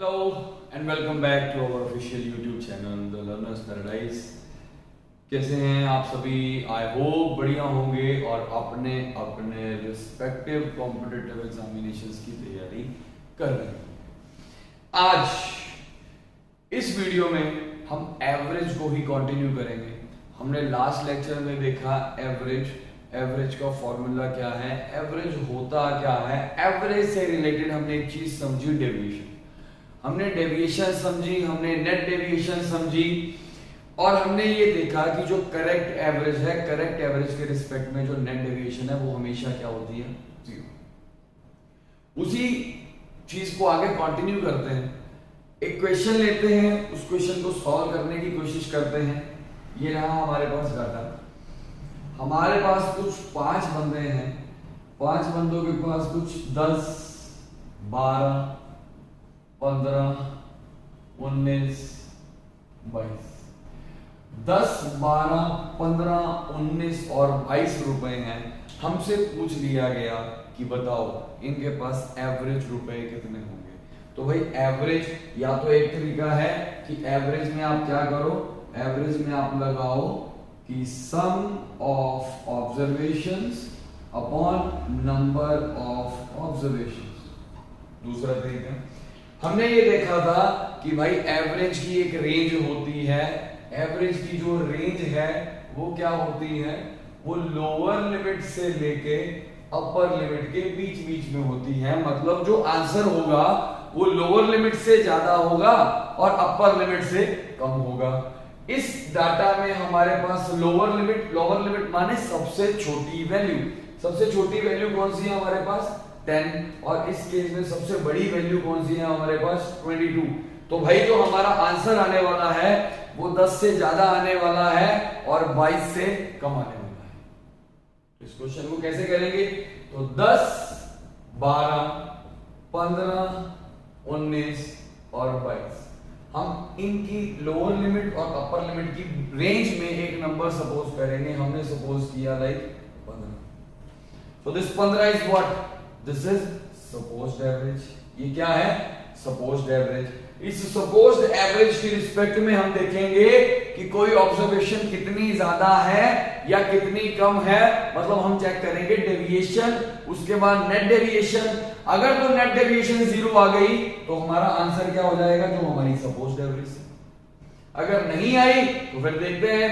Hello and welcome back to our official YouTube channel The Learner's Paradise। कैसे हैं आप सभी? आई होप बढ़िया होंगे और अपने अपने रिस्पेक्टिव कॉम्पिटिटिव एग्जामिनेशंस की तैयारी कर रहे हैं। आज इस वीडियो में हम एवरेज को ही कंटिन्यू करेंगे। हमने लास्ट लेक्चर में देखा एवरेज का फॉर्मूला क्या है, एवरेज होता क्या है, एवरेज से रिलेटेड हमने एक चीज समझी, डेविएशन। हमने डेविएशन समझी, हमने नेट डेविएशन समझी और हमने ये देखा कि जो करेक्ट एवरेज है, करेक्ट एवरेज के रिस्पेक्ट में जो नेट डेविएशन है वो हमेशा क्या होती है, जीरो। उसी चीज को आगे कंटिन्यू करते हैं। एक क्वेश्चन लेते हैं, उस क्वेश्चन को सॉल्व करने की कोशिश करते हैं। ये रहा हमारे पास डाटा। हमारे पास कुछ 5 बंदे हैं, 5 बंदों के पास कुछ 10, 12, 15, 19, 22, 10, 12, 15, 19 और 22 रुपए हैं। हमसे पूछ लिया गया कि बताओ इनके पास एवरेज रुपए कितने होंगे। तो भाई एवरेज या तो एक तरीका है कि एवरेज में आप क्या करो, एवरेज में आप लगाओ कि sum of observations upon number of observations. दूसरा तरीका, हमने ये देखा था कि भाई एवरेज की एक रेंज होती है। एवरेज की जो रेंज है वो क्या होती है, वो लोअर लिमिट से लेके अपर लिमिट के बीच बीच में होती है। मतलब जो आंसर होगा वो लोअर लिमिट से ज्यादा होगा और अपर लिमिट से कम होगा। इस डाटा में हमारे पास लोअर लिमिट माने सबसे छोटी वैल्यू। सबसे छोटी वैल्यू कौन सी है हमारे पास, 10। और इस केस में सबसे बड़ी वैल्यू कौन सी है हमारे पास, 22। तो भाई जो हमारा आंसर आने वाला है वो 10 से ज्यादा आने वाला है और 22 से कम आने वाला है। इस क्वेश्चन को कैसे करेंगे, तो 10, 12, 15, 19 और 22, हम इनकी लोअर लिमिट और अपर लिमिट की रेंज में एक नंबर सपोज करेंगे। हमने सपोज किया like 15। so this 15 is what, this is supposed average। ये क्या है, supposed average। इस supposed average की रिस्पेक्ट में हम देखेंगे कि कोई ऑब्जर्वेशन कितनी ज्यादा है या कितनी कम है। मतलब हम चेक करेंगे डेविएशन, उसके बाद नेट डेविएशन। अगर तो नेट डेविएशन 0 आ गई तो हमारा आंसर क्या हो जाएगा, जो हमारी सपोज्ड एवरेज है। अगर नहीं आई तो फिर देखते हैं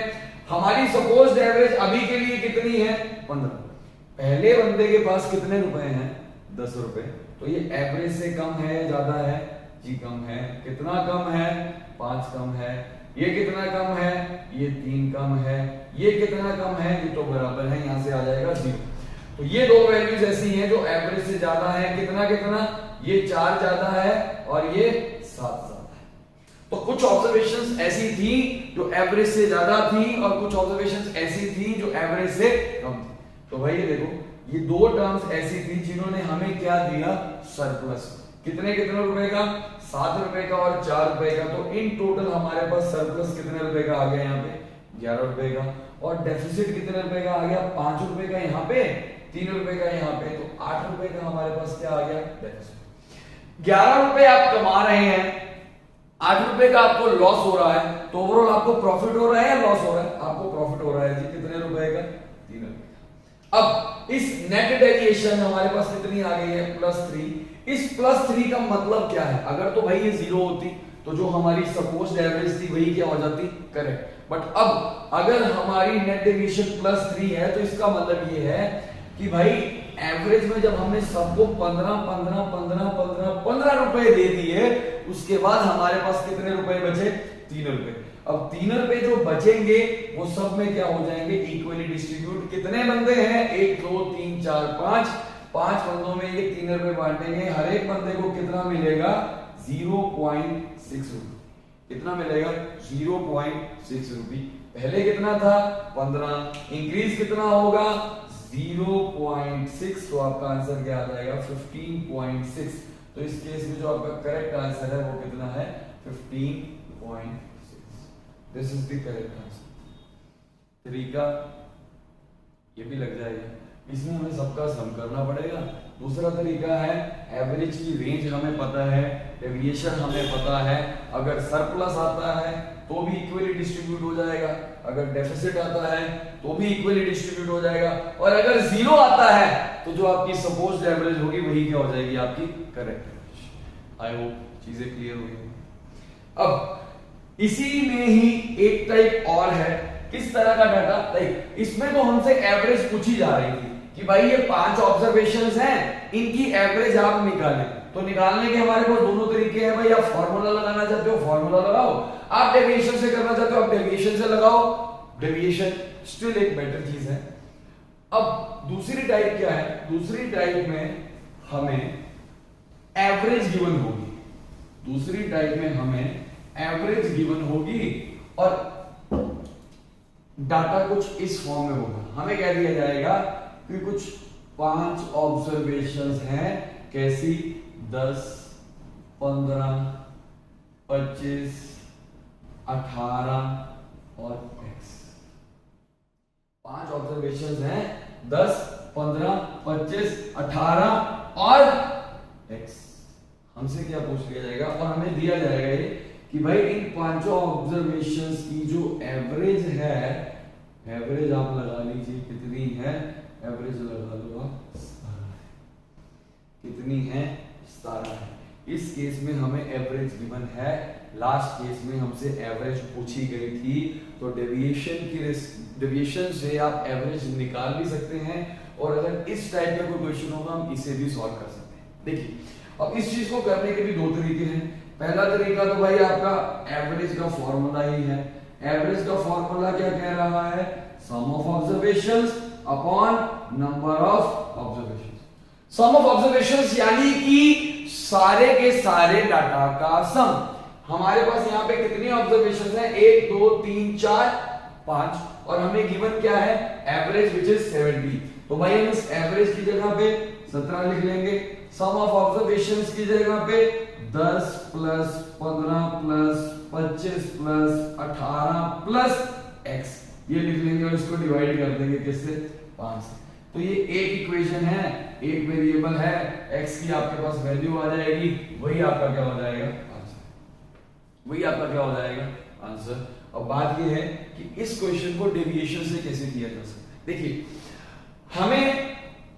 हमारी सपोज्ड एवरेज अभी के लिए कितनी है, 15। पहले बंदे के पास कितने रुपए हैं, 10 रुपए। तो ये एवरेज से कम है, ज्यादा है, जी कम है। कितना कम है, 5 कम है। ये कितना कम है, ये 3 कम है। ये कितना कम है, ये तो बराबर है, यहां से आ जाएगा 0। तो ये दो वैल्यूज ऐसी हैं जो एवरेज से ज्यादा है। कितना कितना, ये 4 ज्यादा है और ये 7 ज्यादा है। तो कुछ ऑब्जर्वेशंस ऐसी थी जो एवरेज से ज्यादा थी और कुछ ऑब्जर्वेशंस ऐसी थी जो एवरेज से कम थी। तो भाई ये देखो, ये दो टर्म्स ऐसी थी जिन्होंने हमें क्या दिया, सरप्लस। कितने कितने रुपए का, 7 रुपए का और 4 रुपए का। तो इन टोटल हमारे पास सरप्लस कितने रुपए का आ गया, यहाँ पे 11 रुपए का। और डेफिसिट कितने रुपए का आ गया, 5 रुपए का यहाँ पे, 3 रुपए का यहाँ पे। तो 8 रुपए का हमारे पास क्या आ गया, डेफिसिट। 11 रुपए आप कमा रहे हैं, 8 रुपए का आपको लॉस हो रहा है। तो ओवरऑल आपको प्रॉफिट हो रहा है या लॉस हो रहा है, आपको प्रॉफिट हो रहा है जी। कितने रुपए का, 3 रुपए। अब इस नेट डेविएशन हमारे पास कितनी आ गई है, +3। इस +3 का मतलब क्या है, अगर तो भाई ये 0 होती तो जो हमारी सपोज्ड एवरेज थी वही क्या हो जाती, करेक्ट। बट अब अगर हमारी नेट डेविएशन +3 है तो इसका मतलब ये है कि भाई एवरेज में जब हमने सबको 15 रुपए दे दिए, उसके बाद हमारे पास कितने रुपए बचे, 3 रुपए। अब 3 रुपए जो बचेंगे वो सब में क्या हो जाएंगे, इक्वली डिस्ट्रीब्यूट। कितने बंदे हैं, 1 2 3 4 5 बंदों में ये 3 रुपए बांटेंगे। हर एक बंदे को कितना मिलेगा, 0.6 रुपए। कितना मिलेगा, 0.6 रुपए। पहले कितना था, 15, इंक्रीज कितना होगा, 0.6। तो आपका आंसर क्या आ जाएगा, 15.6। तो इस केस में जो आपका करेक्ट आंसर है वो कितना है, 15.6। This is the correct answer. तरीका ये भी लग जाएगा। इसमें हमें सबका सम करना पड़ेगा। दूसरा तरीका है एवरेज की रेंज हमें पता है, डेविएशन हमें पता है, अगर सरप्लस आता है तो भी इक्वली डिस्ट्रीब्यूट हो जाएगा, अगर डेफिसिट आता है तो भी इक्वली डिस्ट्रीब्यूट हो जाएगा, और अगर जीरो आता है तो जो आपकी सपोज्ड एवरेज होगी वही क्या हो जाएगी, आपकी करेक्ट एवरेज। आई होप चीजें क्लियर हो गई। अब इसी में ही एक टाइप और है, किस तरह का डाटा टाइप, इसमें तो हमसे एवरेज पूछी जा रही थी कि भाई ये 5 ऑब्जर्वेशंस हैं, इनकी एवरेज आप निकालें। तो निकालने के हमारे पास दोनों तरीके हैं भाई, आप फॉर्मूला लगाना चाहते हो फॉर्मूला लगाओ, आप डेविएशन से करना चाहते हो आप डेविएशन से लगाओ, डेविएशन स्टिल एक बेटर चीज है। अब दूसरी टाइप क्या है, दूसरी टाइप में हमें एवरेज गिवन होगी, दूसरी टाइप में हमें एवरेज गिवन होगी और डाटा कुछ इस फॉर्म में होगा। हमें कह दिया जाएगा कि कुछ 5 ऑब्जर्वेशंस हैं, कैसी 10, 15, 25, 18 और x। 5 ऑब्जर्वेशंस हैं, 10, 15, 25, 18 और x। हमसे क्या पूछ लिया जाएगा और हमें दिया जाएगा ये कि भाई इन 5 ऑब्जर्वेशंस की जो एवरेज है, एवरेज आप लगा लीजिए कितनी है, एवरेज लगा लो आप 17 है, कितनी है 17 है। इस केस में हमें एवरेज गिवन है, लास्ट केस में हमसे एवरेज पूछी गई थी, तो डेविएशन से आप एवरेज निकाल भी सकते हैं, और अगर इस टाइप का कोई क्वेश्चन होगा हम इसे भी सॉल्व कर सकते हैं। देखिए अब इस चीज को करने के भी 2 तरीके हैं। पहला तरीका तो भाई आपका एवरेज का फॉर्मूला ही है। एवरेज का फॉर्मूला क्या कह रहा है, sum of observations upon number of observations. Sum of observations यानी कि सारे के सारे डाटा का सम। हमारे पास यहाँ पे कितनी ऑब्जर्वेशंस हैं, 1 2 3 4 5, और हमें गिवन क्या है, एवरेज विच इज 70। तो भाई हम इस एवरेज की जगह पे 17 लिख लेंगे, सम ऑफ ऑब्जर्वेशंस की जगह पे 10 plus 15 plus 25 plus 18 plus x ये लिख लेंगे, और इसको डिवाइड कर देंगे किससे, 5 से। तो ये एक इक्वेशन है, एक वेरिएबल है, x की आपके पास वैल्यू आ जाएगी, वही आपका क्या हो जाएगा, आंसर। वही आपका क्या हो जाएगा, आंसर। अब बात ये है कि इस क्वेश्चन को डेविएशन से कैसे किया जा सकता है। देखिए हमें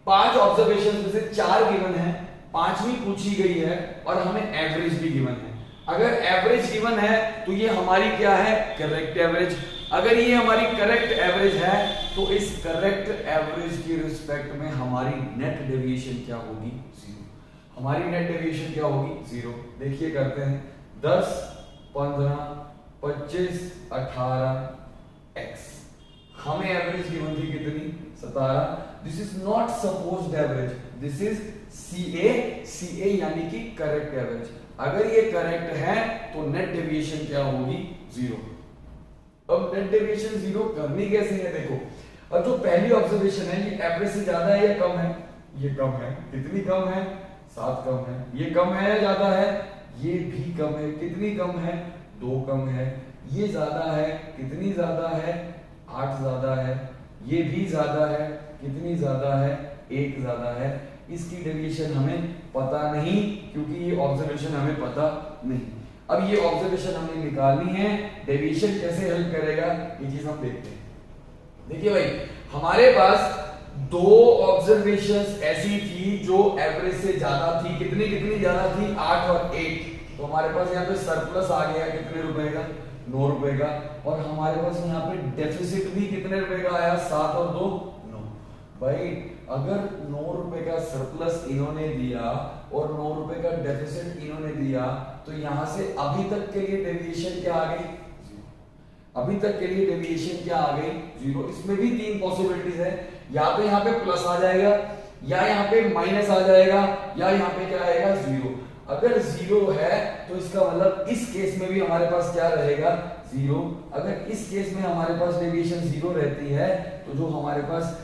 5 ऑब्जर्वेशन में से 4 गिवन है, 5वीं पूछी गई है, और हमें एवरेज भी गिवन है। अगर एवरेज गिवन है तो ये हमारी क्या है, करेक्ट एवरेज। अगर ये हमारी करेक्ट एवरेज है तो इस करेक्ट एवरेज की रिस्पेक्ट में हमारी नेट डेविएशन क्या होगी, 0। हमारी नेट डेविएशन क्या होगी, 0। देखिए करते हैं, 10 15 25 18 x, हमें एवरेज गिवन थी कितनी, 17। This is not supposed average, this is CA यानी कि करेक्ट एवरेज। अगर ये करेक्ट है तो नेट डेविएशन क्या होगी, 0। अब नेट डेविएशन 0 करनी कैसे है, देखो अब जो पहली ऑब्जर्वेशन है ये एवरेज से ज्यादा है या कम है, ये कम है। कितनी कम है, 7 कम है। ये कम है या ज्यादा है, ये भी कम है। कितनी कम है, 2 कम है। ये ज्यादा है, कितनी ज्यादा है, 8 ज्यादा है। ये भी ज्यादा है, कितनी ज्यादा है, 1 ज्यादा है। इसकी डेविएशन हमें पता नहीं क्योंकि ये ऑब्जर्वेशन हमें पता नहीं। अब ये ऑब्जर्वेशन हमें निकालनी है, डेविएशन कैसे हेल्प करेगा ये चीज हम देखते हैं। देखिए भाई हमारे पास 2 ऑब्जर्वेशंस ऐसी थी जो एवरेज से ज्यादा थी। कितनी कितनी ज्यादा थी, 8 और 1। तो हमारे पास यहाँ पे सरप्लस आ गया कितने रुपए का, 9 रुपए का। और हमारे पास यहाँ पे डेफिसिट भी कितने रुपए का आया, 7 और 2 9। भाई अगर 9 रुपए का सरप्लस इन्होंने दिया और 9 रुपए का डेफिसिट इन्होंने दिया तो यहां से अभी तक के लिए डेविएशन क्या आ गई, 0। अभी तक के लिए डेविएशन क्या आ गई, 0। इसमें भी 3 पॉसिबिलिटीज है, या तो यहाँ पे प्लस आ जाएगा, या यहाँ पे माइनस आ जाएगा, या यहाँ पे क्या आएगा, 0। अगर 0 है तो इसका मतलब इस केस में भी हमारे पास क्या रहेगा, 0। अगर इस केस में हमारे पास डेविएशन 0 रहती है तो जो हमारे पास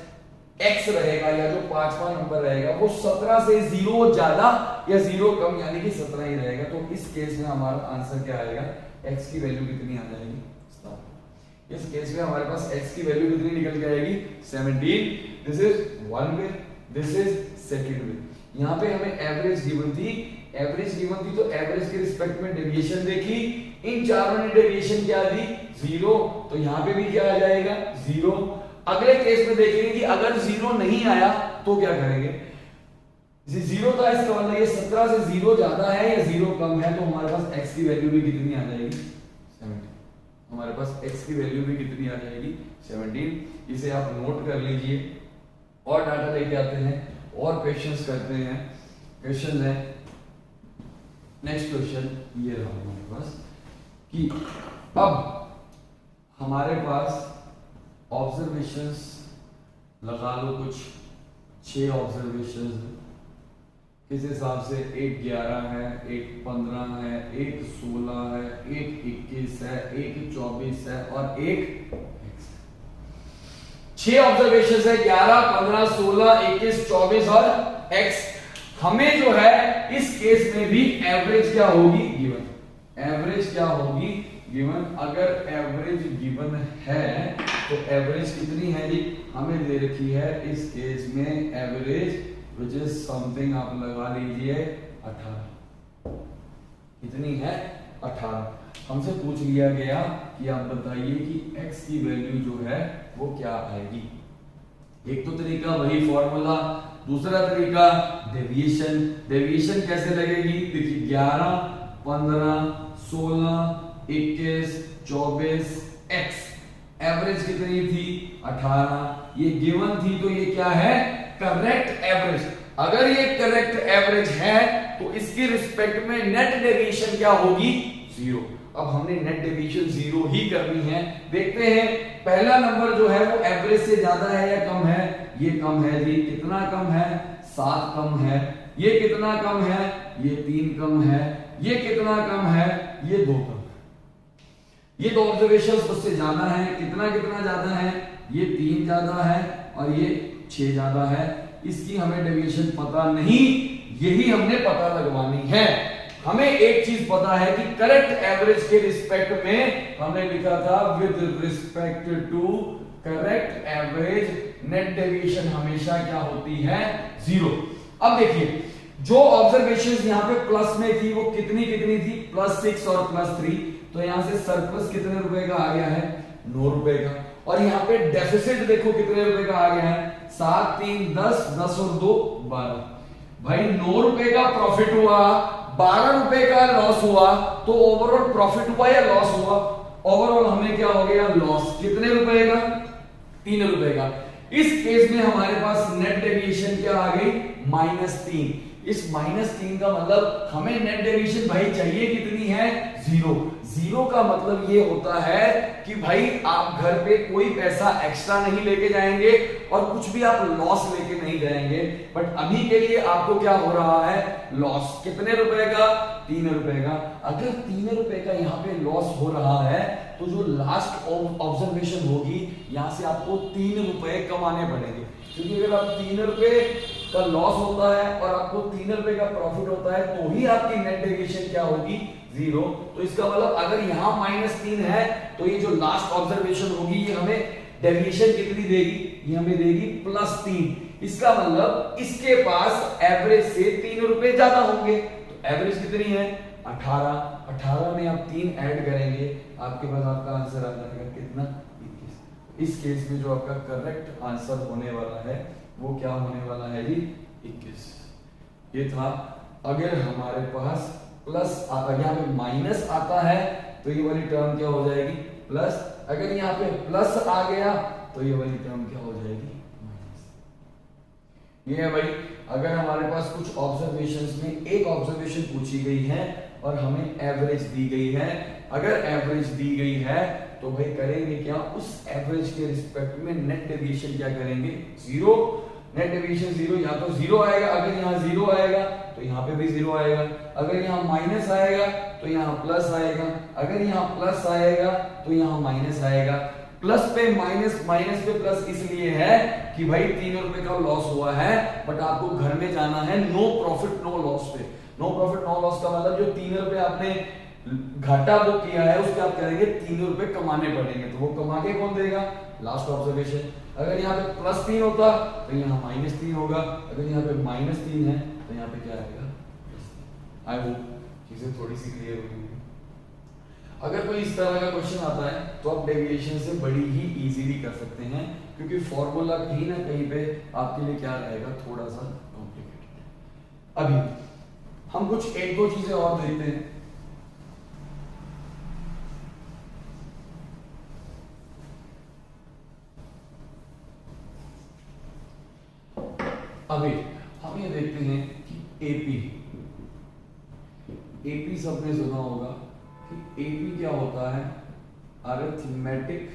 x रहेगा या जो 5वां नंबर रहेगा वो 17 से 0 ज्यादा या 0 कम यानी कि 17 ही रहेगा। तो इस केस में हमारा आंसर क्या आएगा, x की वैल्यू कितनी आ जाएगी, 17। इस केस में हमारे पास x की वैल्यू कितनी निकल के आएगी 17। This is one way, this is second वे। यहाँ पे हमें एवरेज गिवन थी, तो एवरेज के रिस्पेक्ट में डेविएशन देखी, इन चारों ने डेविएशन क्या दी 0, तो यहाँ पे भी क्या आ जाएगा 0। अगले केस में देखेंगे कि अगर 0 नहीं आया तो क्या करेंगे, 0 था इसका मतलब ये 17 से 0 ज्यादा है या 0 कम है, तो हमारे पास x की वैल्यू भी कितनी आ जाएगी 17। हमारे पास x की वैल्यू भी कितनी आ जाएगी 17। इसे आप नोट कर लीजिए और डाटा लेके आते हैं और क्वेश्चंस करते हैं। क्वेश्चन है, नेक्स्ट क्वेश्चन ये रहा हमारे पास कि अब हमारे पास ऑब्जर्वेशंस लगा लो, कुछ 6 ऑब्जर्वेशंस किस हिसाब से, एक 11 है, एक 15 है, एक 16 है, एक 21 है, एक 24 है और एक 6 ऑब्जर्वेशंस है, 11, 15, 16, 21, 24 और x। हमें जो है इस केस में भी एवरेज क्या होगी गिवन, एवरेज क्या होगी गिवन। अगर एवरेज गिवन है तो एवरेज कितनी है जी, हमें दे रखी है इस केस में एवरेज which is something आप लगा लीजिए 18। कितनी है 18। हमसे पूछ लिया गया कि आप बताइए कि x की वैल्यू जो है वो क्या आएगी। एक तो तरीका वही फॉर्मूला, दूसरा तरीका डेविएशन। डेविएशन कैसे लगेगी, देखिए 11, 15, 16, 21, 24 x, एवरेज कितनी थी 18, ये गिवन थी तो ये क्या है करेक्ट एवरेज। अगर ये करेक्ट एवरेज है तो इसके रिस्पेक्ट में नेट डेविएशन क्या होगी 0। अब हमने नेट डेविएशन 0 ही करनी है। देखते हैं पहला नंबर जो है वो एवरेज से ज्यादा है या कम है, ये कम है जी। कितना कम है 7 कम है। ये कितना कम है, ये 3 कम है। ये कितना कम है, ये 2 कम है। ये 2 ऑब्जर्वेशंस उससे ज्यादा है। कितना कितना ज्यादा है, ये 3 ज्यादा है और ये 6 ज्यादा है। इसकी हमें डेविएशन पता नहीं, यही हमने पता लगवानी है। हमें एक चीज पता है कि करेक्ट एवरेज के रिस्पेक्ट में हमने लिखा था with respect to correct average net deviation हमेशा क्या होती है 0। अब देखिए जो ऑब्जर्वेशंस यहाँ पे प्लस में थी वो कितनी कितनी थी, +6 और +3। तो यहां से सरप्लस कितने रुपए का आ गया है 9 रुपए का। और यहाँ पे डेफिसिट देखो कितने रुपए का आ गया है 7, 3, 10, 10 और 2 12। भाई 9 रुपए का प्रॉफिट हुआ, 12 रुपए का लॉस हुआ, तो ओवरऑल प्रॉफिट हुआ या लॉस हुआ, ओवरऑल हमें क्या हो गया लॉस। कितने रुपए का 3 रुपए का। इस केस में हमारे पास नेट डेविएशन क्या आ गई -3। इस -3 का मतलब हमें नेट डेविएशन भाई चाहिए कितनी है 0। 0 का मतलब ये होता है कि भाई आप घर पे कोई पैसा एक्स्ट्रा नहीं लेके जाएंगे और कुछ भी आप लॉस लेके नहीं जाएंगे। बट अभी के लिए आपको क्या हो रहा है लॉस। कितने रुपए का 3 रुपए का। अगर 3 रुपए का यहाँ पे लॉस हो रहा है तो जो लास्ट ऑब्जर्वेशन होगी यहाँ से आपको 3 रुपए कमाने पड़ेंगे। क्योंकि अगर आप 3 रुपए का लॉस होता है और आपको 3 रुपए का प्रॉफिट होता है तो ही आपकी नेट डेविएशन क्या होगी 0। तो इसका मतलब अगर यहाँ -3 है तो ये जो लास्ट ऑब्जर्वेशन होगी ये हमें डेविएशन कितनी देगी, ये हमें देगी +3। इसका मतलब इसके पास एवरेज से 3 रुपए ज्यादा होंगे। तो एवरेज कितनी है 18। 18 में आप 3 ऐड करेंगे आपके पास आपका आंसर आ जाएगा कितना 21। इस केस में जो आपका करेक्ट आंसर होने वाला है वो क्या होने वाला है जी 21। ये था। अगर हमारे पास प्लस यहाँ पे माइनस आता है तो ये वाली टर्म क्या हो जाएगी प्लस। अगर यहाँ पे प्लस आ गया तो ये वाली टर्म क्या हो जाएगी माइनस। ये है भाई। अगर हमारे पास कुछ ऑब्जर्वेशंस में एक ऑब्जर्वेशन पूछी गई है और हमें एवरेज दी गई है, अगर एवरेज दी गई है तो भाई करेंगे क्या, उस एवरेज के रिस्पेक्ट में नेट डेविएशन क्या करेंगे 0। नेट डेविएशन 0, या तो 0 आएगा। अगर यहाँ 0 आएगा तो यहाँ पे भी 0 आएगा। अगर यहाँ माइनस आएगा तो यहाँ प्लस आएगा। अगर यहाँ प्लस आएगा तो यहाँ माइनस आएगा। प्लस पे माइनस, माइनस पे प्लस इसलिए है कि भाई 3 रुपए का लॉस हुआ है बट आपको घर में जाना है नो प्रॉफिट नो लॉस पे। नो प्रॉफिट नो लॉस का मतलब जो 3 रुपए आपने घाटा बुक किया है उसके आप करेंगे 3 रुपए कमाने पड़ेंगे, तो वो कमा के कौन देगा? Last observation. अगर यहाँ पे +3 होता तो यहाँ -3 होगा, अगर यहाँ पे -3 है तो यहाँ पे क्या आएगा? आई होप चीजें थोड़ी सी क्लियर हुई। अगर कोई इस तरह का क्वेश्चन आता है तो आप डेविएशन से बड़ी ही इजीली कर सकते हैं, क्योंकि फॉर्मूला कहीं ना कहीं पे आपके लिए क्या रहेगा? थोड़ा सा कॉम्प्लिकेटेड। अभी हम कुछ 1-2 चीजें और देखते हैं। अभी हम ये देखते हैं कि एपी सबने सुना होगा कि एपी क्या होता है? Arithmetic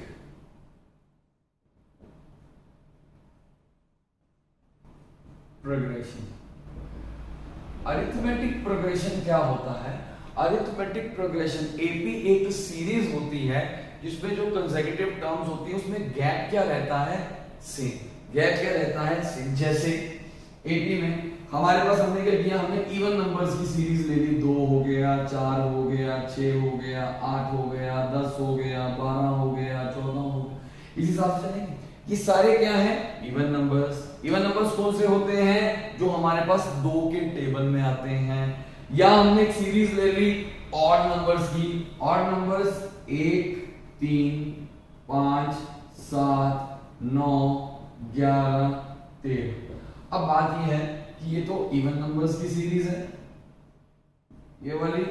progression. अरिथमेटिक प्रोग्रेशन क्या होता है? अरिथमेटिक प्रोग्रेशन एपी एक सीरीज होती है जिसमें जो कंसेक्यूटिव टर्म्स होती है उसमें गैप क्या रहता है? सेम। गैप क्या रहता है? सेम। जैसे एपी में हमारे पास हमने क्या किया? हमने इवन नंबर्स की सीरीज ले ली। 2 हो गया, 4 हो गया, 6 हो गया, 8 हो गया, 10 हो गया, 12 हो गया, 14 हो गया, इस हिसाब से चलेंगे। ये सारे क्या हैं? Even numbers. इवन नंबर्स कौन से होते हैं? जो हमारे पास 2 के टेबल में आते हैं। या हमने एक सीरीज ले ली ऑड नंबर्स की। Odd numbers 1, 3, 5, 7, 9, 11, 13। अब बात ये है कि ये तो इवन नंबर्स की सीरीज है, ये वाली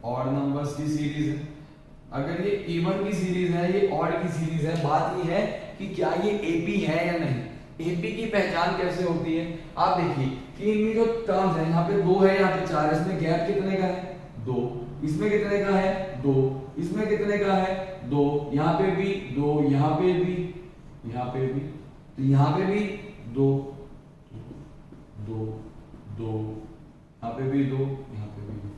ऑड नंबर्स की सीरीज है। अगर ये इवन की सीरीज है, ये ऑड की सीरीज है, बात ये है कि क्या ये एपी है या नहीं। एपी की पहचान कैसे होती है? आप देखिए कि इनमें जो टर्म्स है, यहाँ पे 2 है, यहाँ पे 4 है, इसमें गैप कितने का है? 2। इसमें कितने का है? 2। इसमें कितने का है? 2। यहाँ पे भी 2, यहाँ पे भी, यहाँ पे भी, तो यहाँ पे भी 2, 2, 2, यहाँ पे भी 2, यहाँ पे भी 2।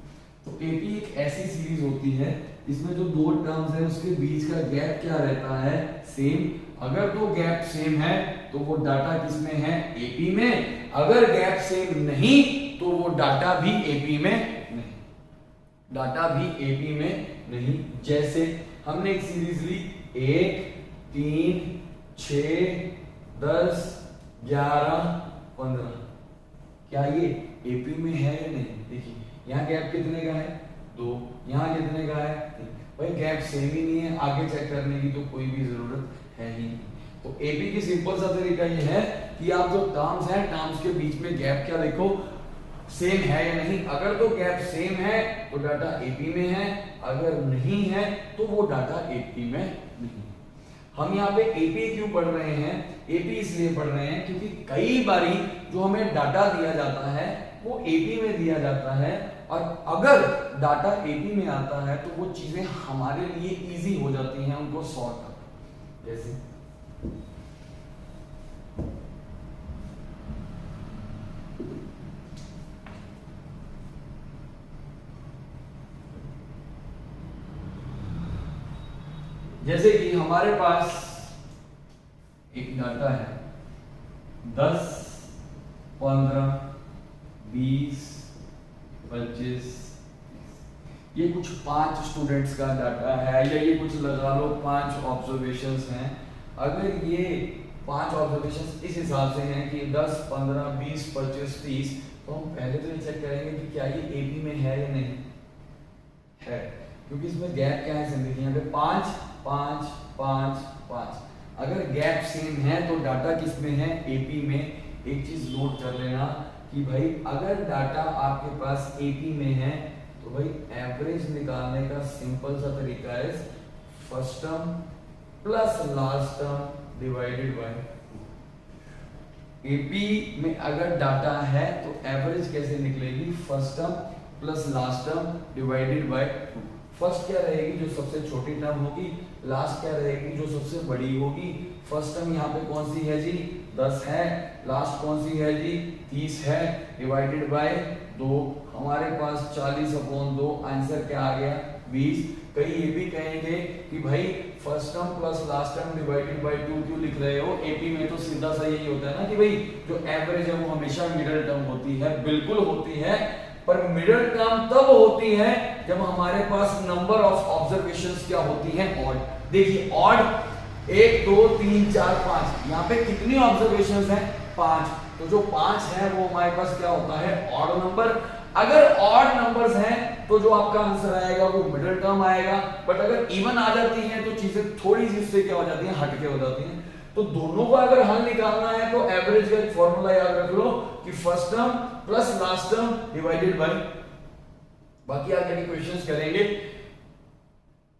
तो एपी एक ऐसी सीरीज होती है इसमें जो 2 टर्म्स है उसके बीच का गैप क्या रहता है? सेम। अगर तो गैप सेम है तो वो डाटा किसमें है? एपी में। अगर गैप सेम नहीं तो वो डाटा भी एपी में नहीं, डाटा भी एपी में नहीं। जैसे हमने एक सीरीज ली 1, 3, 6, 10, 11, 15। क्या ये एपी में है या नहीं? देखिए यहाँ गैप कितने का है? 2। यहाँ कितने का है? 3। भाई गैप सेम ही नहीं है, आगे चेक करने की तो कोई भी जरूरत है ही नहीं। तो एपी की सिंपल सा तरीका ये है कि आप जो टर्म्स हैं, टर्म्स के बीच में गैप क्या देखो? सेम है या नहीं। अगर तो गैप सेम है तो डाटा एपी में है, अगर नहीं है तो वो डाटा एपी में नहीं। हम यहाँ पे एपी क्यों पढ़ रहे हैं? एपी इसलिए पढ़ रहे हैं क्योंकि कई बारी जो हमें डाटा दिया जाता है वो एपी में दिया जाता है, और अगर डाटा एपी में आता है तो वो चीजें हमारे लिए इजी हो जाती हैं उनको सॉर्ट करना। जैसे जैसे कि हमारे पास एक डाटा है 10, 15, 20, 25, ये कुछ 5 स्टूडेंट्स का डाटा है, या ये कुछ लगा लो 5 ऑब्जर्वेशंस हैं। अगर ये 5 ऑब्जर्वेशंस इस हिसाब से हैं कि 10, 15, 20, 25, 30, तो हम पहले तो ये चेक करेंगे कि क्या ये एपी में है या नहीं है, क्योंकि इसमें गैप क्या है? जिंदगी यहाँ पे 5, 5, 5, 5। अगर गैप सेम है तो डाटा किसमें है? एपी में। एक चीज नोट कर लेना कि भाई अगर डाटा आपके पास एपी में है तो भाई एवरेज निकालने का सिंपल सा तरीका है first term plus last term divided by 2। AP में अगर डाटा है तो एवरेज कैसे निकलेगी? First term plus last term divided by 2। First क्या रहेगी? जो सबसे छोटी टर्म होगी। लास्ट क्या रहेगी? जो सबसे बड़ी होगी। फर्स्ट टर्म यहाँ पे कौन सी है जी? 10 है। लास्ट कौन सी है जी? 30 है, डिवाइडेड बाय 2। हमारे पास 40/2, आंसर क्या आ गया? 20। कई ये भी कहेंगे कि भाई first term plus last term divided by 2 क्यों लिख रहे हो? एपी में तो सीधा सा यही होता है ना कि भाई जो एवरेज है वो हमेशा मिडिल टर्म होती है। बिल्कुल होती है, पर मिडिल टर्म तब होती है जब हमारे पास नंबर ऑफ ऑब्जर्वेशंस क्या होती हैं, ऑड। देखिए ऑड 1 2 3 4 5, यहाँ पे कितनी ऑब्जर्वेशंस हैं, 5। तो जो 5 है वो हमारे पास क्या होता है, ऑड नंबर। अगर ऑड नंबर्स हैं तो जो आपका आंसर आएगा वो मिडिल टर्म आएगा, बट अगर इवन आ जाती हैं तो चीजें थोड़ी सी इससे क्या हो जाती हैं, हटके हो जाती हैं। तो दोनों को अगर हल निकालना है तो एवरेज का एक फॉर्मूला याद रख लो कि first term plus last term divided by, बाकी आगे के क्वेश्चंस करेंगे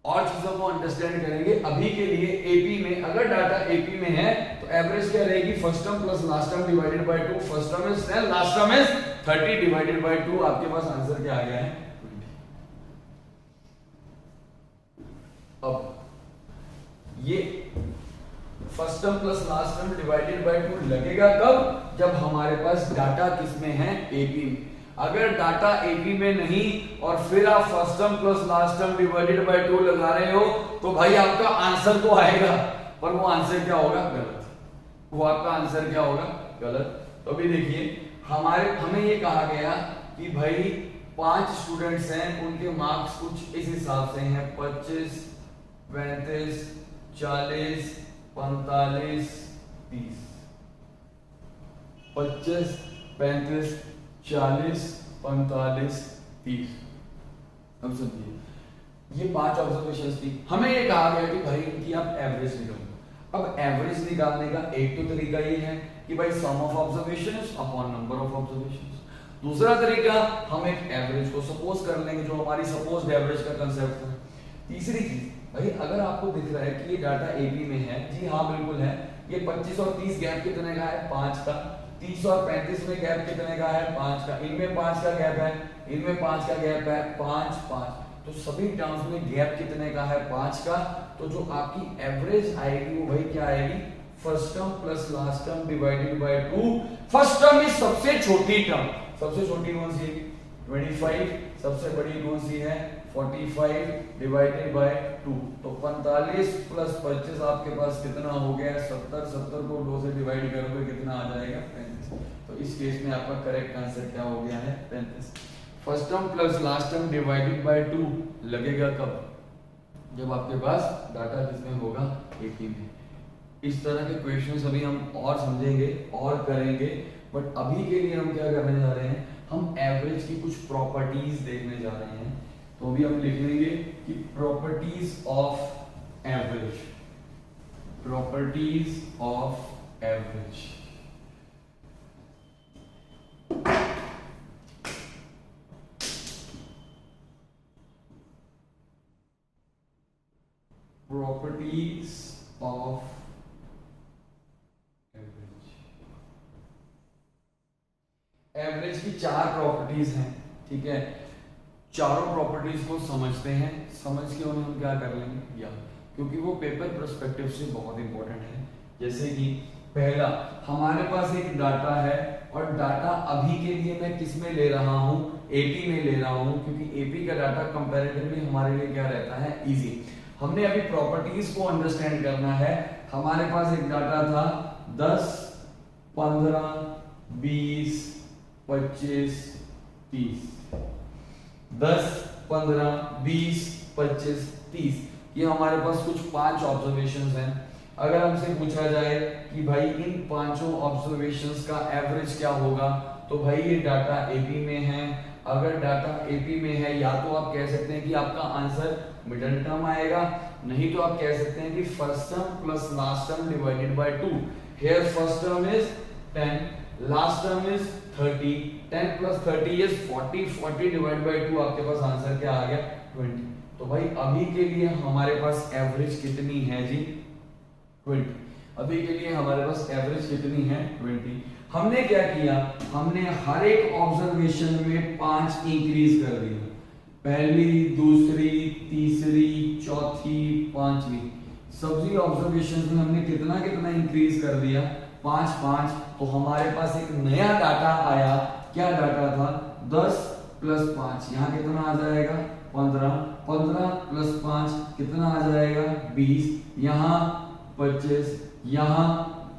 और चीजों को अंडरस्टैंड करेंगे। अभी के लिए एपी में अगर डाटा एपी में है तो एवरेज क्या रहेगी, first term plus last term divided by 2। First term is 10, last term is 30 divided by 2। आपके पास आंसर क्या आ गया है, 20। अब ये first term plus last term divided by 2 लगेगा कब, जब हमारे पास डाटा किसमें है, एपी में। अगर डाटा एपी में नहीं और फिर आप first term plus last term divided by 2 लगा रहे हो तो भाई आपका आंसर तो आएगा, पर वो आंसर क्या होगा, गलत। वो आपका आंसर क्या होगा, गलत। तो अभी देखिए हमें ये कहा गया कि भाई 5 स्टूडेंट्स हैं, उनके मार्क्स कुछ इस हिसाब से हैं, 25 35 40 45 30। 25 35 40 45 30। अब समझिए ये 5 ऑब्जर्वेशंस थी, हमें ये कहा गया कि भाई इनकी आप एवरेज निकालो। अब एवरेज निकालने का एक तो तरीका ये है कि भाई sum of observations upon number of observations. दूसरा तरीका हम एक एवरेज को सपोज कर लेंगे, जो हमारी सपोज्ड एवरेज का कांसेप्ट है। तीसरी चीज भाई अगर आपको दिख रहा है कि ये डाटा एबी में है, जी हाँ बिल्कुल है, ये 25 और 30 गैप कितने का है, 5 का। 30 और 35 में गैप कितने का है, 5 का। इनमें 5 का गैप है, इनमें 5 का गैप है, 5 5। तो सभी टर्म्स में गैप कितने का है, 5 का। तो जो आपकी एवरेज आएगी वो भाई क्या आएगी, first term plus last term divided by 2। First term is सबसे छोटी टर्म, सबसे छोटी कौन सी, 25। सबसे बड़ी कौन सी है, 45 डिवाइडेड बाय 2। तो 45 प्लस 25 आपके पास कितना हो गया, 70। 70 को 2 से डिवाइड करोगे कितना आ जाएगा, 35। तो इस केस में आपका करेक्ट आंसर क्या हो गया है, 35। First term plus last term divided by 2 लगेगा कब, जब आपके पास डाटा किसमें होगा, एपी में। इस तरह के क्वेश्चंस अभी हम और समझेंगे और करेंगे, बट अभी के लिए हम क्या करने जा रहे हैं, हम एवरेज की कुछ प्रॉपर्टीज देखने जा रहे हैं। तो अभी हम लिख लेंगे कि properties of average, properties of average. Properties of average. Average की 4 प्रॉपर्टीज हैं, ठीक है। चारों प्रॉपर्टीज को समझते हैं, समझ के उन्हें हम क्या कर लेंगे, या क्योंकि वो पेपर पर्सपेक्टिव से बहुत इंपॉर्टेंट है। जैसे कि पहला, हमारे पास एक डाटा है और डाटा अभी के लिए मैं किस में ले रहा हूं, एपी में ले रहा हूं, क्योंकि एपी का डाटा कंपैरेटिवली हमारे लिए क्या रहता है, इजी। हमने अभी प्रॉपर्टीज को अंडरस्टैंड करना है। हमारे पास एक डाटा था 10 15 20 25 30। 10 15 20 25 30 ये हमारे पास कुछ 5 ऑब्जर्वेशंस हैं। अगर हमसे पूछा जाए कि भाई इन 5 ऑब्जर्वेशंस का एवरेज क्या होगा, तो भाई ये डाटा एपी में है। अगर डाटा एपी में है, या तो आप कह सकते हैं कि आपका आंसर मिडिल टर्म आएगा, नहीं तो आप कह सकते हैं कि first term plus last term divided by 2। Here first term is 10, last term is 30। 10 plus 30 is 40। 40 divide by 2 आपके पास आंसर क्या आ गया, 20। तो भाई अभी के लिए हमारे पास एवरेज कितनी है जी, 20। अभी के लिए हमारे पास एवरेज कितनी है, 20। हमने क्या किया, हमने हर एक ऑब्जर्वेशन में 5 इंक्रीज कर दिया, पहली दूसरी तीसरी चौथी पांचवी, सभी ऑब्जर्वेशंस में हमने कितना कितना इंक्रीज कर दिया, 5 5। तो हमारे पास एक नया डाटा आया। क्या डाटा था, 10 प्लस 5, यहाँ कितना आ जाएगा, 15। 15 प्लस 5 कितना आ जाएगा, 20। यहाँ 25, यहाँ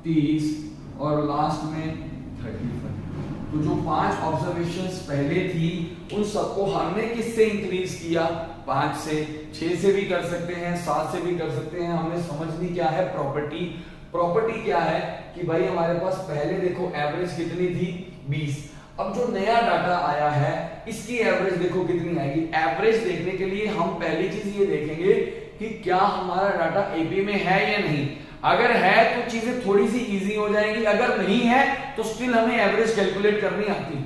30 और लास्ट में 35। तो जो 5 ऑब्जर्वेशंस पहले थी उन सबको हमने किससे इंक्रीज किया, 5 से। 6 से भी कर सकते हैं, 7 से भी कर सकते हैं। हमने समझनी क्या है, प्रॉपर्टी। प्रॉपर्टी क्या है कि भाई हमारे पास पहले देखो एवरेज कितनी थी, 20। अब जो नया डाटा आया है इसकी एवरेज देखो कितनी आएगी। एवरेज देखने के लिए हम पहली चीज ये देखेंगे कि क्या हमारा डाटा एपी में है या नहीं। अगर है तो चीजें थोड़ी सी इजी हो जाएंगी, अगर नहीं है तो स्टिल हमें एवरेज कैलकुलेट करनी आती है।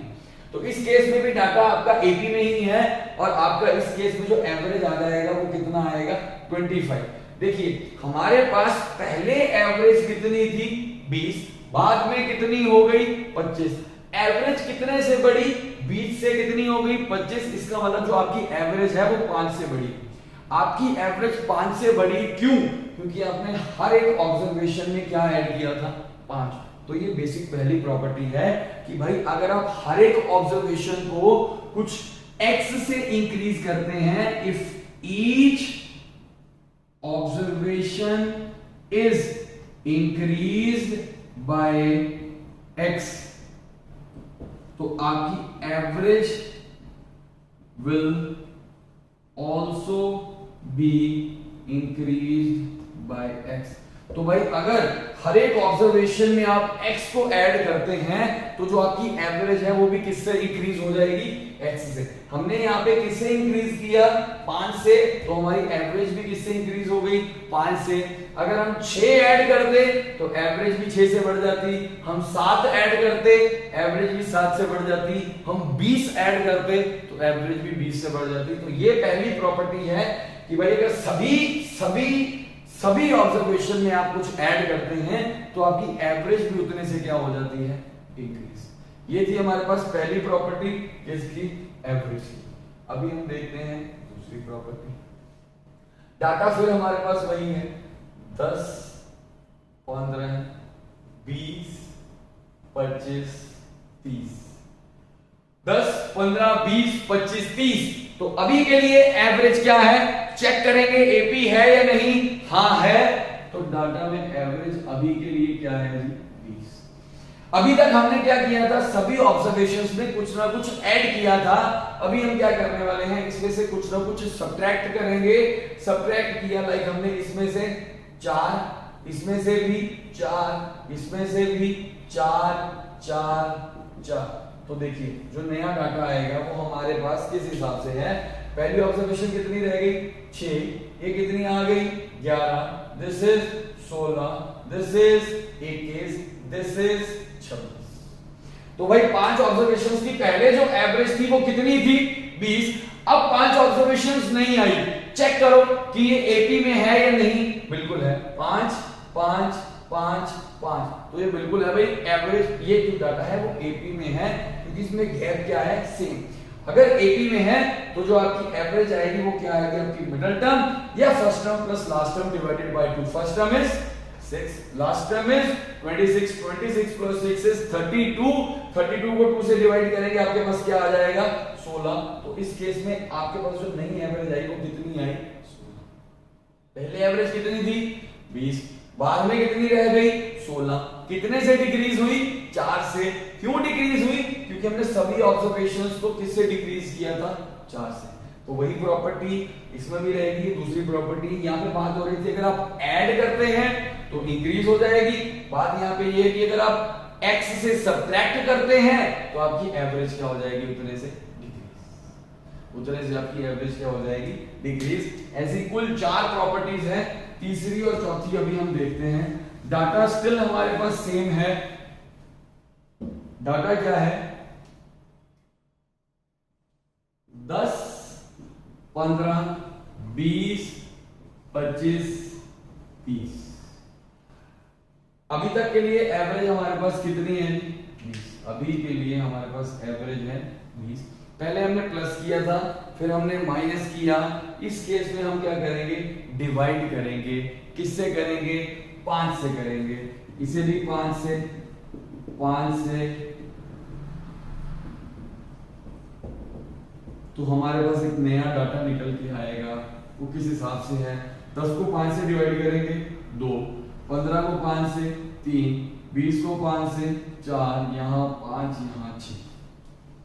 तो इस केस में भी डाटा आपका एपी में ही है और आपका इस केस में जो एवरेज आ जाएगा वो कितना आएगा, 25। देखिए हमारे पास पहले एवरेज कितनी थी, 20, बाद में कितनी हो गई, 25। एवरेज कितने से बढ़ी, 20 से कितनी हो गई, 25। इसका मतलब जो आपकी एवरेज है वो 5 से बढ़ी। आपकी एवरेज 5 से बढ़ी, क्यों? क्योंकि आपने हर एक ऑब्जर्वेशन में क्या ऐड किया था, 5। तो ये बेसिक पहली प्रॉपर्टी है कि भाई अगर आप हर एक ऑब्जर्वेशन को कुछ x से इंक्रीज करते हैं, if each observation is increased by x, तो आपकी average will also be increased by x। तो भाई अगर हर एक ऑब्जर्वेशन में आप x को ऐड करते हैं तो जो आपकी एवरेज है वो भी किससे इंक्रीज हो जाएगी, x से। हमने यहाँ पे किससे इंक्रीज किया, 5 से, तो हमारी एवरेज भी किससे इंक्रीज हो गई, 5 से। अगर हम 6 ऐड करते तो एवरेज भी 6 से बढ़ जाती। हम 7 ऐड करते, एवरेज भी 7 से बढ़ जाती। हम 20 ऐड करते तो एवरेज भी 20 से बढ़ जाती। तो ये पहली प्रॉपर्टी है कि भाई अगर सभी ऑब्जर्वेशन में आप कुछ ऐड करते हैं तो आपकी एवरेज भी उतने से क्या हो जाती है, इंक्रीज। ये थी हमारे पास पहली प्रॉपर्टी किसकी, एवरेज की। अभी हम देखते हैं दूसरी प्रॉपर्टी। डाटा फिर हमारे पास वही है, 10, 15, 20, 25, 30। 10, 15, 20, 25, 30। तो अभी के लिए एवरेज क्या है, चेक करेंगे एपी है या नहीं। हाँ है, तो डाटा में एवरेज अभी के लिए क्या है जी, 20। अभी तक हमने क्या किया था, सभी ऑब्जर्वेशंस में कुछ ना कुछ ऐड किया था। अभी हम क्या करने वाले हैं, इसमें से कुछ ना कुछ सब्ट्रैक्ट करेंगे। सब्ट्रैक्ट किया, लाइक हमने इसमें से 4, इसमें से भी 4, इसमें से भी 4, 4, 4। तो देखिए जो नया डाटा आएगा वो हमारे पास किस हिसाब से है। पहली ऑब्जर्वेशन कितनी रह गई, 6, ये कितनी आ गई, 11, this is 16, this is 21, this is 26। तो भाई 5 ऑब्जर्वेशंस की पहले जो एवरेज थी वो कितनी थी, 20। अब 5 ऑब्जर्वेशंस नहीं आई, चेक करो कि ये एपी में है या नहीं। बिल्कुल है, 5, 5, 5, 5। तो ये बिल्कुल है भाई एवरेज। ये जो डाटा है वो एपी में है क्योंकि इसमें गैप क्या है, सेम। अगर एपी में है तो जो आपकी एवरेज आएगी वो क्या आएगी, आपकी मिडिल टर्म या first term plus last term divided by 2। First term is 6, last term is 26, 26 plus 6 is 32। 32 को 2 से डिवाइड करेंगे, आपके पास क्या आ जाएगा, 16। तो इस केस में आपके पास जो नई एवरेज आई वो कितनी आई, 16। पहले एवरेज कितनी थी, 20, बाद में कितनी रह गई, 16। कितने से डिक्रीज हुई, 4 से। क्यों डिक्रीज हुई, क्योंकि हमने सभी ऑब्जर्वेशंस को किससे डिक्रीज किया था, 4 से। तो वही प्रॉपर्टी इसमें भी रहेगी। दूसरी प्रॉपर्टी यहां पे बात हो रही थी, अगर आप ऐड करते हैं तो इंक्रीज हो जाएगी। बात यहां पे ये है कि अगर आप x से सब्ट्रैक्ट करते हैं तो आपकी एवरेज क्या हो जाएगी, उतने से डिक्रीज। उतने से आपकी एवरेज क्या हो जाएगी, डिक्रीज। ऐसी कुल 4 प्रॉपर्टीज हैं। तीसरी और चौथी अभी हम देखते हैं। डाटा स्टिल हमारे पास सेम है। डाटा क्या है, 10, 15, 20, 25, 30। अभी तक के लिए एवरेज हमारे पास कितनी है, 20। अभी के लिए हमारे पास एवरेज है 20। पहले हमने प्लस किया था, फिर हमने माइनस किया। इस केस में हम क्या करेंगे, डिवाइड करेंगे। किससे करेंगे, 5 से करेंगे। इसे भी 5 से, 5 से। तो हमारे पास एक नया डाटा निकल के आएगा। वो किस हिसाब से है, 10 को 5 से डिवाइड करेंगे 2, 15 को 5 से 3, 20 को 5 से 4, यहाँ 5, यहाँ 6।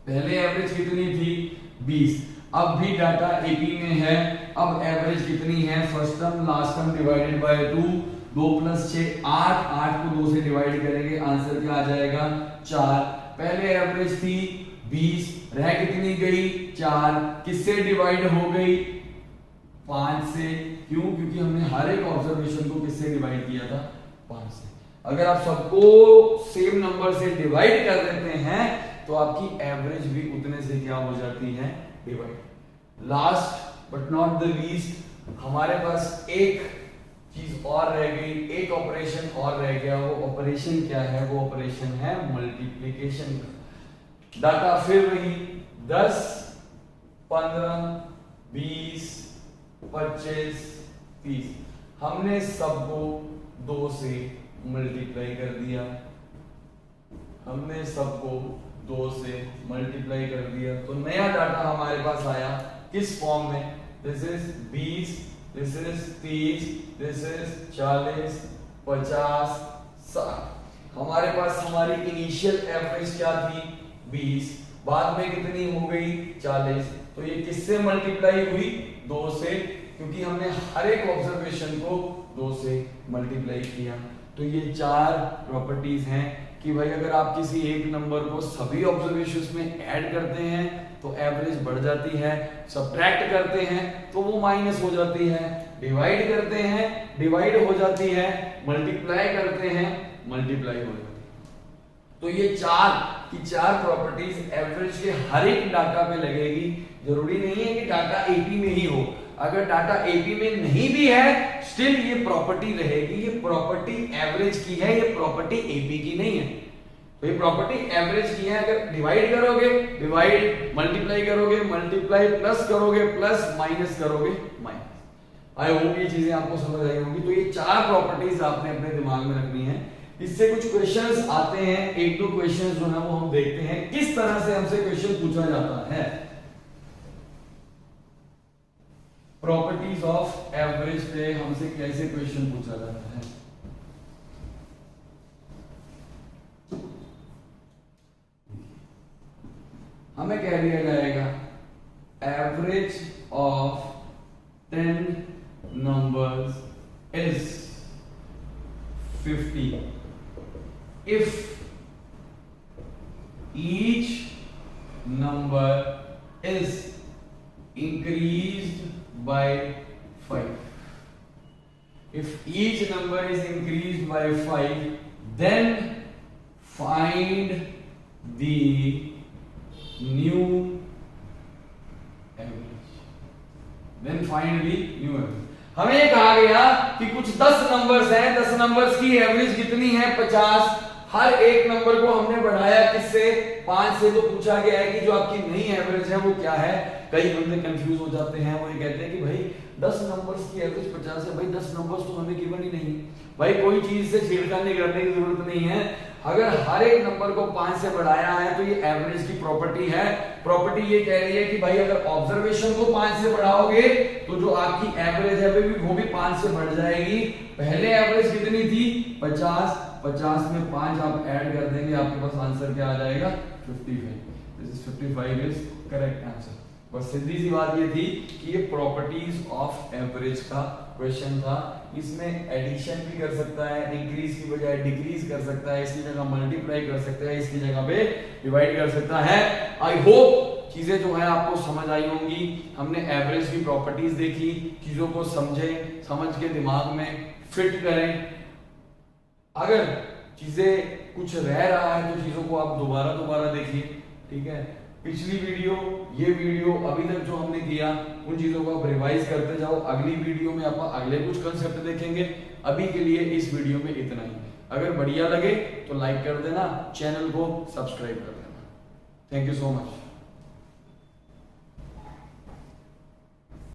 पहले एवरेज कितनी थी, 20। अब भी डाटा एपी में है। अब एवरेज कितनी है, first term last term divided by 2, 2 + 6 8, 8 को 2 से डिवाइड करेंगे, आंसर क्या आ जाएगा 4। पहले एवरेज थी 20, रह कितनी गई 4, किससे डिवाइड हो गई 5 से। क्यों, क्योंकि हमने हर एक ऑब्जर्वेशन को किससे डिवाइड किया था 5 से। अगर आप सबको सेम नंबर से डिवाइड कर देते हैं तो आपकी एवरेज भी उतने से क्या हो जाती है, divide. Last but not the least, हमारे पास एक चीज और रह गई, एक ऑपरेशन और रह गया। वो ऑपरेशन क्या है, वो ऑपरेशन है मल्टीप्लिकेशन का। डाटा फिर वही 10, 15, 20, 25, 30, हमने सबको 2 से मल्टीप्लाई कर दिया, हमने सबको 2 से मल्टीप्लाई कर दिया। तो नया डाटा हमारे पास आया किस फॉर्म में, this is 20, this is 30, this is 40, 50, 60। हमारे पास हमारी इनिशियल एवरेज क्या थी 20, बाद में कितनी हो गई 40। तो ये किससे मल्टीप्लाई हुई 2 से, क्योंकि हमने हर एक ऑब्जर्वेशन को 2 से मल्टीप्लाई किया। तो ये 4 प्रॉपर्टीज हैं कि भाई अगर आप किसी एक नंबर को सभी ऑब्जर्वेशंस में ऐड करते हैं तो एवरेज बढ़ जाती है, सब्ट्रैक्ट करते हैं तो वो माइनस हो जाती है, डिवाइड करते हैं डिवाइड हो जाती है, मल्टीप्लाई करते हैं मल्टीप्लाई हो जाती है। तो ये 4 प्रॉपर्टीज एवरेज के हर एक डाटा पे लगेगी। जरूरी नहीं है कि डाटा एपी में ही हो, अगर डाटा एपी में नहीं भी है स्टिल ये प्रॉपर्टी रहेगी। ये प्रॉपर्टी एवरेज की है, ये प्रॉपर्टी एपी की नहीं है। तो ये प्रॉपर्टी एवरेज की है। अगर डिवाइड करोगे डिवाइड, मल्टीप्लाई करोगे मल्टीप्लाई, प्लस करोगे प्लस, माइनस करोगे माइनस। आई होप ये चीजें आपको समझ आई होंगी। तो ये 4 प्रॉपर्टीज आपने अपने दिमाग में रखनी है। इससे कुछ क्वेश्चंस आते हैं, 1-2 क्वेश्चंस जो है वो हम देखते हैं किस तरह से हमसे क्वेश्चन पूछा जाता है। प्रॉपर्टीज ऑफ एवरेज पे हमसे कैसे क्वेश्चन पूछा जाता है। हमें कह दिया जाएगा average of 10 numbers is 50 if each number is increased by 5. If each number is increased by 5, then find the new average. Then find the new average. हमें ये कहा गया कि कुछ 10 नंबर्स हैं, 10 नंबर्स की एवरेज कितनी है 50। हर एक नंबर को हमने बढ़ाया किससे 5 से। तो पूछा गया है कि जो आपकी नई एवरेज है वो क्या है। कई बंदे कंफ्यूज हो जाते हैं, वो ये कहते हैं कि भाई 10 नंबर्स की एवरेज 50 है। भाई 10 नंबर्स तो हमें गिवन ही नहीं, भाई कोई चीज से छेड़खानी करने की जरूरत नहीं है। अगर हर एक नंबर को 5 से बढ़ाया है तो ये एवरेज की प्रॉपर्टी है। प्रॉपर्टी ये कह रही है कि भाई अगर ऑब्जर्वेशन को 5 से बढ़ाओगे तो जो आपकी एवरेज है वो भी 5 से बढ़ जाएगी। पहले एवरेज कितनी थी 50, 50 में 5 आप ऐड कर देंगे, आपके पास आंसर क्या आ जाएगा 55। This is 55 is correct answer. बस सीधी सी बात ये थी कि ये प्रॉपर्टीज ऑफ एवरेज का क्वेश्चन था। इसमें एडिशन भी कर सकता है, इंक्रीज की बजाय डिक्रीज कर सकता है, इसकी जगह मल्टीप्लाई कर सकता है, इसकी जगह पे डिवाइड कर सकता है। आई होप चीजें जो है आपको समझ आई होंगी। हमने एवरेज की प्रॉपर्टीज देखी, चीजों को समझे, समझ के दिमाग में फिट करें। अगर चीजें कुछ रह रहा है तो चीजों को आप दोबारा देखिए, ठीक है। पिछली वीडियो, ये वीडियो, अभी तक जो हमने किया उन चीजों को आप रिवाइज करते जाओ। अगली वीडियो में आप अगले कुछ कंसेप्ट देखेंगे। अभी के लिए इस वीडियो में इतना ही। अगर बढ़िया लगे तो लाइक कर देना, चैनल को सब्सक्राइब कर देना। Thank you so much.